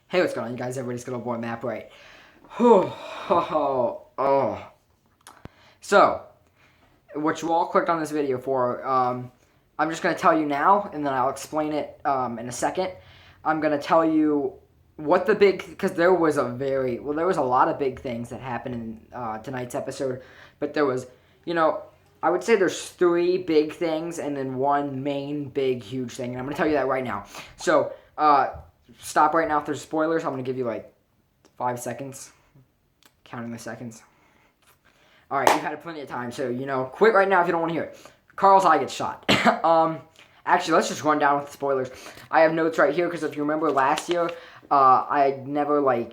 Hey, what's going on, you guys? Everybody's good old boy Map, right? Oh. So, what you all clicked on this video for, I'm just going to tell you now, and then I'll explain it in a second. I'm going to tell you what the big, because there was a lot of big things that happened in tonight's episode, but there was, I would say there's three big things and then one main, big, huge thing, and I'm going to tell you that right now. So, stop right now if there's spoilers. I'm going to give you like 5 seconds. Counting the seconds. Alright, you've had plenty of time, so, quit right now if you don't want to hear it. Carl's eye gets shot. Actually, let's just run down with the spoilers. I have notes right here, because if you remember last year, I never, I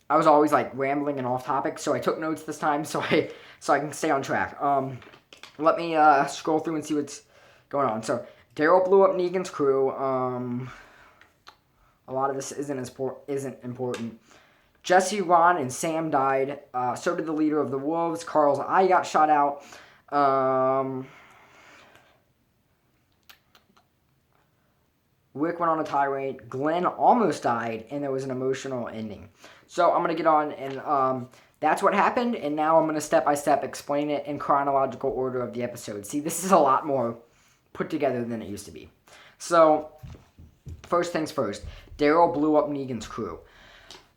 was always, rambling and off topic, so I took notes this time, so I can stay on track. Let me, scroll through and see what's going on. So, Daryl blew up Negan's crew. A lot of this isn't important. Jesse, Ron, and Sam died. So did the leader of the Wolves. Carl's eye got shot out. Rick went on a tirade. Glenn almost died, and there was an emotional ending. So I'm going to get on, and that's what happened, and now I'm going to step-by-step explain it in chronological order of the episode. See, this is a lot more put together than it used to be. So, first things first. Daryl blew up Negan's crew.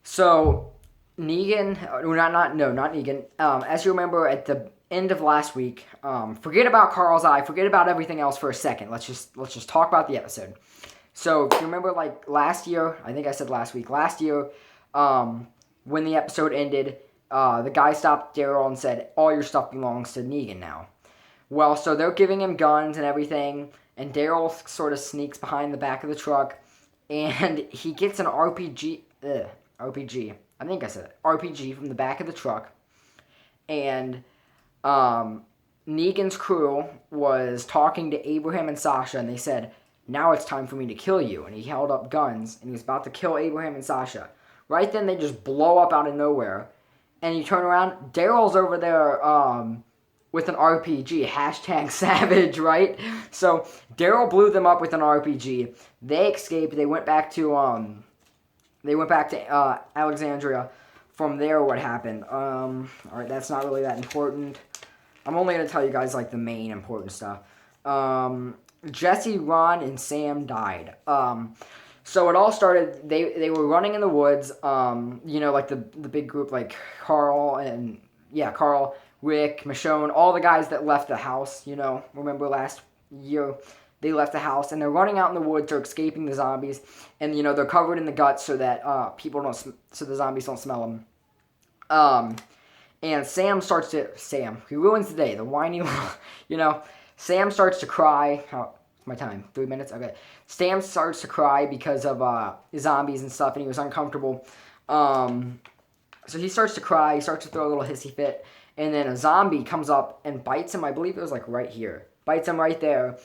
So, Negan, not Negan. As you remember at the end of last week, forget about Carl's eye, forget about everything else for a second. Let's just talk about the episode. So, if you remember, last year, I think I said last week, when the episode ended, the guy stopped Daryl and said, all your stuff belongs to Negan now. Well, so they're giving him guns and everything, and Daryl sort of sneaks behind the back of the truck, and he gets an RPG, I think I said it, RPG from the back of the truck, and Negan's crew was talking to Abraham and Sasha, and they said, now it's time for me to kill you, and he held up guns, and he was about to kill Abraham and Sasha. Right then, they just blow up out of nowhere, and you turn around, Daryl's over there, with an RPG, hashtag savage, right? So, Daryl blew them up with an RPG. They escaped. They went back to Alexandria. From there, what happened? Alright, that's not really that important. I'm only going to tell you guys, the main important stuff. Jesse, Ron, and Sam died. So it all started, they were running in the woods, the big group, Carl, Rick, Michonne, all the guys that left the house, remember last year, they left the house, and they're running out in the woods, they're escaping the zombies, and, they're covered in the guts so that, so the zombies don't smell them. And he ruins the day, the whiny little, Sam starts to cry. My time, 3 minutes, okay. Sam starts to cry because of, zombies and stuff, and he was uncomfortable. So he starts to cry, he starts to throw a little hissy fit, and then a zombie comes up and bites him. I believe it was right here. Bites him right there.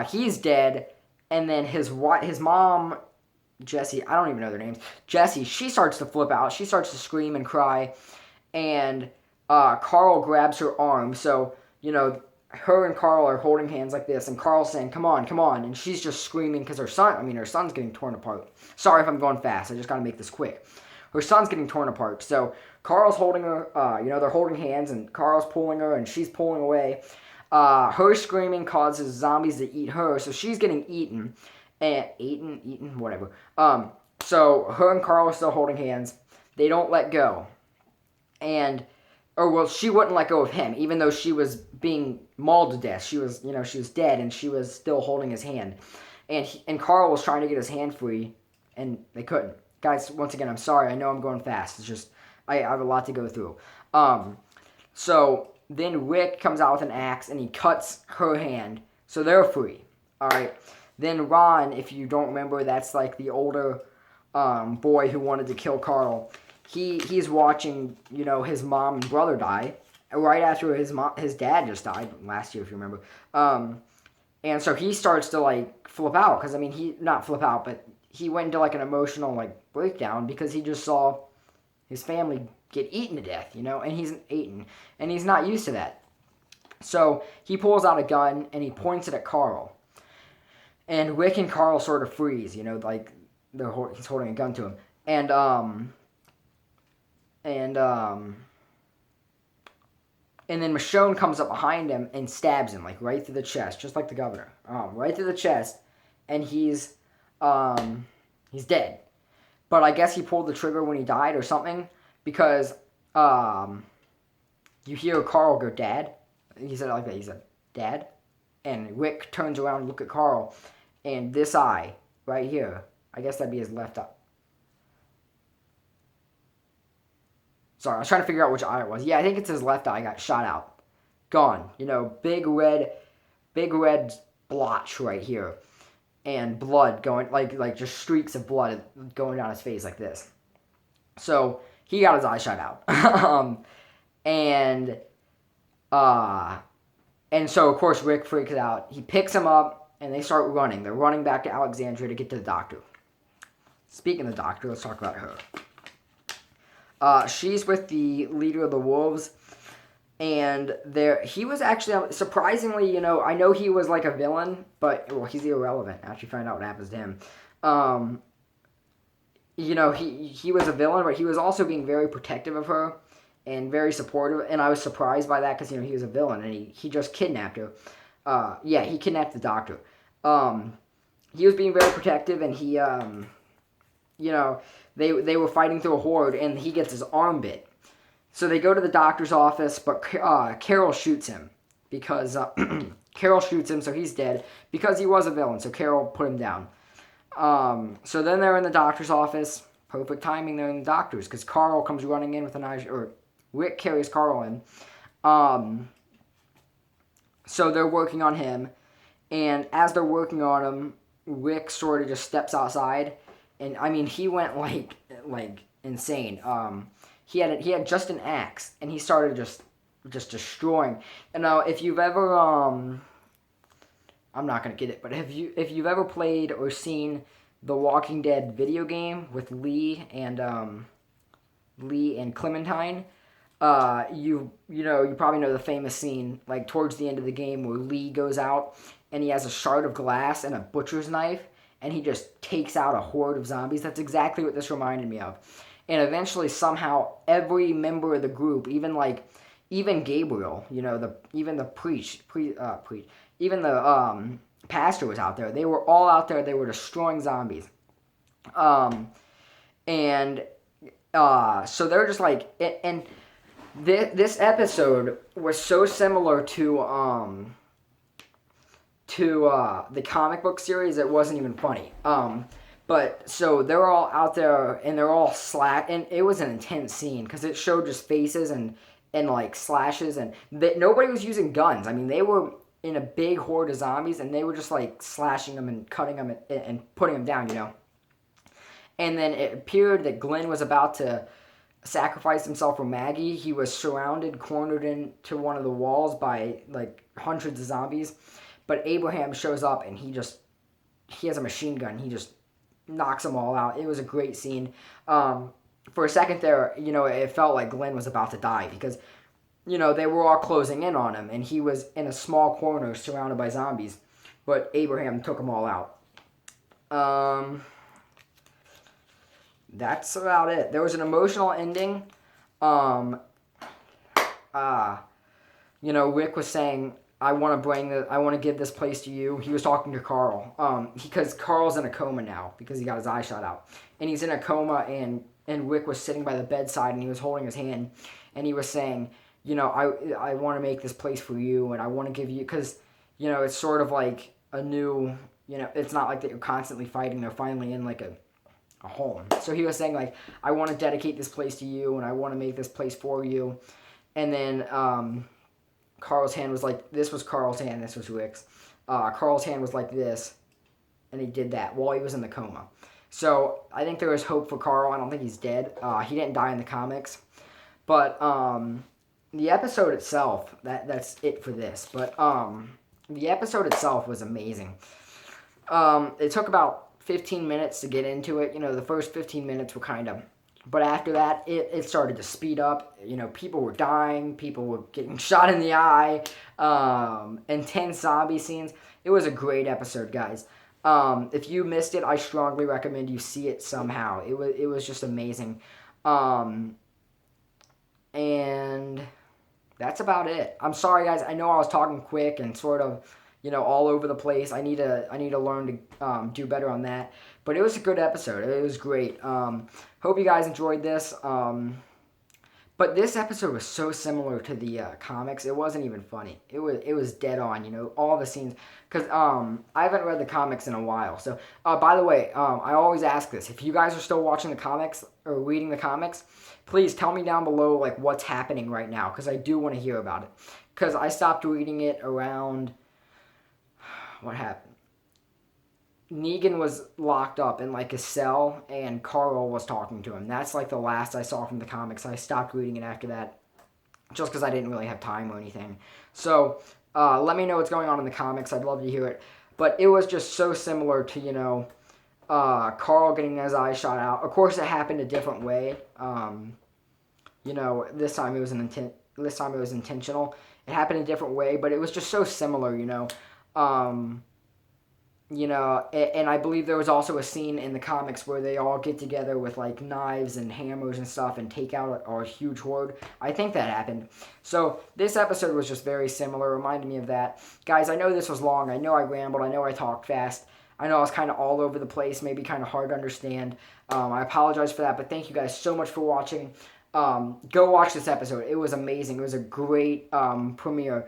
He's dead. And then his mom, Jessie, I don't even know their names. Jessie, she starts to flip out. She starts to scream and cry. And Carl grabs her arm. So, her and Carl are holding hands like this. And Carl's saying, come on, come on. And she's just screaming because her son's getting torn apart. Sorry if I'm going fast. I just got to make this quick. Her son's getting torn apart. So Carl's holding her, they're holding hands, and Carl's pulling her, and she's pulling away. Her screaming causes zombies to eat her, so she's getting eaten. Whatever. So her and Carl are still holding hands. They don't let go. She wouldn't let go of him, even though she was being mauled to death. She was dead, and she was still holding his hand. And Carl was trying to get his hand free, and they couldn't. Guys, once again, I'm sorry. I know I'm going fast. It's just, I have a lot to go through. So then Rick comes out with an axe, and he cuts her hand. So they're free. Alright. Then Ron, if you don't remember, that's the older boy who wanted to kill Carl. He's watching, his mom and brother die. Right after his dad just died last year, if you remember. And so he starts to, flip out. Because, not flip out, but he went into, an emotional, breakdown because he just saw his family get eaten to death, and he's eaten, and he's not used to that. So he pulls out a gun, and he points it at Carl. And Rick and Carl sort of freeze, he's holding a gun to him, and and then Michonne comes up behind him and stabs him, like, right through the chest, just like the governor. Right through the chest, and he's dead. But I guess he pulled the trigger when he died or something, because you hear Carl go, "Dad." He said it like that. He said, "Dad." And Rick turns around and look at Carl, and this eye, right here, I guess that'd be his left eye. Sorry, I was trying to figure out which eye it was. Yeah, I think it's his left eye got shot out. Gone. Big red blotch right here. And blood going, like just streaks of blood going down his face like this. So, he got his eye shot out. and so, of course, Rick freaks out. He picks him up, and they start running. They're running back to Alexandria to get to the doctor. Speaking of the doctor, let's talk about her. She's with the leader of the wolves, and he was actually, surprisingly, I know he was like a villain, but, well, he's irrelevant. Actually find out what happens to him. He was a villain, but he was also being very protective of her and very supportive, and I was surprised by that because, he was a villain, and he just kidnapped her. He kidnapped the doctor. He was being very protective, and he, they were fighting through a horde, and he gets his arm bit. So they go to the doctor's office, but Carol shoots him because Carol shoots him, so he's dead because he was a villain. So Carol put him down. So then they're in the doctor's office. Perfect timing. They're in the doctor's because Carl comes running in with an eye, or Rick carries Carl in. So they're working on him, and as they're working on him, Rick sort of just steps outside. And I mean, he went like insane. He had just an axe, and he started just destroying. And now, if you've ever I'm not gonna get it, but if you've ever played or seen the Walking Dead video game with Lee and Clementine, you probably know the famous scene like towards the end of the game where Lee goes out and he has a shard of glass and a butcher's knife. And he just takes out a horde of zombies. That's exactly what this reminded me of. And eventually, somehow, every member of the group, even Gabriel, even the pastor was out there. They were all out there. They were destroying zombies. So they're just like, and this episode was so similar to the comic book series, it wasn't even funny. But so they're all out there and they're all and it was an intense scene because it showed just faces and like slashes, and nobody was using guns. I mean, they were in a big horde of zombies and they were just like slashing them and cutting them and putting them down, And then it appeared that Glenn was about to sacrifice himself for Maggie. He was cornered into one of the walls by like hundreds of zombies. But Abraham shows up and he has a machine gun. He just knocks them all out. It was a great scene. For a second there, it felt like Glenn was about to die because, they were all closing in on him and he was in a small corner surrounded by zombies. But Abraham took them all out. That's about it. There was an emotional ending. Rick was saying, I want to give this place to you. He was talking to Carl, because Carl's in a coma now because he got his eye shot out, and he's in a coma. And Rick was sitting by the bedside and he was holding his hand, and he was saying, I want to make this place for you, and I want to give you, because it's sort of like a new, it's not like that you're constantly fighting. They're finally in like a home. So he was saying like, I want to dedicate this place to you, and I want to make this place for you, and then Carl's hand was like, this was Carl's hand, this was Rick's. Carl's hand was like this, and he did that while he was in the coma. So I think there is hope for Carl. I don't think he's dead. He didn't die in the comics. But the episode itself, that's it for this. But the episode itself was amazing. It took about 15 minutes to get into it. The first 15 minutes were kind of... But after that, it started to speed up. People were dying. People were getting shot in the eye. Intense zombie scenes. It was a great episode, guys. If you missed it, I strongly recommend you see it somehow. It was just amazing. Um, and that's about it. I'm sorry, guys. I know I was talking quick and sort of, all over the place. I need to learn to do better on that. But it was a good episode. It was great. Hope you guys enjoyed this. But this episode was so similar to the comics. It wasn't even funny. It was dead on. All the scenes. Because I haven't read the comics in a while. So by the way, I always ask this: if you guys are still watching the comics or reading the comics, please tell me down below like what's happening right now, because I do want to hear about it. Because I stopped reading it around what happened. Negan was locked up in like a cell, and Carl was talking to him. That's like the last I saw from the comics. I stopped reading it after that, just because I didn't really have time or anything. So let me know what's going on in the comics. I'd love to hear it. But it was just so similar to Carl getting his eye shot out. Of course, it happened a different way. This time it was this time it was intentional. It happened a different way, but it was just so similar. And I believe there was also a scene in the comics where they all get together with like knives and hammers and stuff and take out a huge horde. I think that happened. So this episode was just very similar, reminded me of that. Guys, I know this was long. I know I rambled. I know I talked fast. I know I was kind of all over the place, maybe kind of hard to understand. I apologize for that, but thank you guys so much for watching. Go watch this episode. It was amazing. It was a great premiere.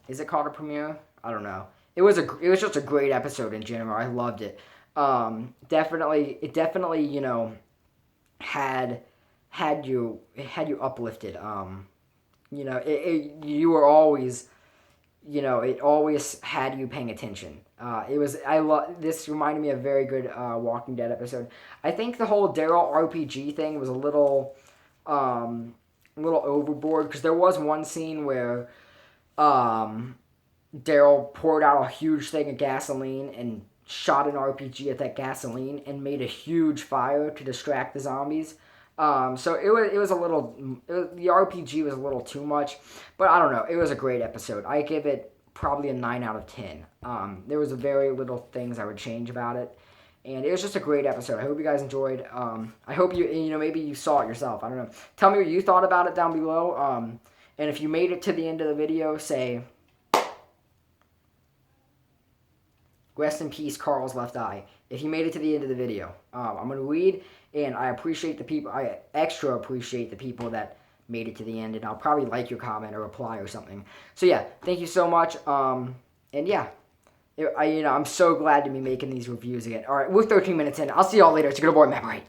Is it called a premiere? I don't know. It was just a great episode in general. I loved it. Definitely, had you uplifted. You were always, it always had you paying attention. This reminded me of a very good Walking Dead episode. I think the whole Daryl RPG thing was a little overboard, because there was one scene where Daryl poured out a huge thing of gasoline and shot an RPG at that gasoline and made a huge fire to distract the zombies. So it was a little, the RPG was a little too much, but I don't know. It was a great episode. I give it probably a 9 out of 10. There was very little things I would change about it, and it was just a great episode. I hope you guys enjoyed. I hope maybe you saw it yourself. I don't know. Tell me what you thought about it down below. And if you made it to the end of the video, say, "Rest in peace, Carl's left eye." If you made it to the end of the video, I'm going to read, and I appreciate the people. I extra appreciate the people that made it to the end, and I'll probably like your comment or reply or something. So yeah, thank you so much. And yeah, I'm so glad to be making these reviews again. All right, we're 13 minutes in. I'll see y'all later. It's a good boy, Memory.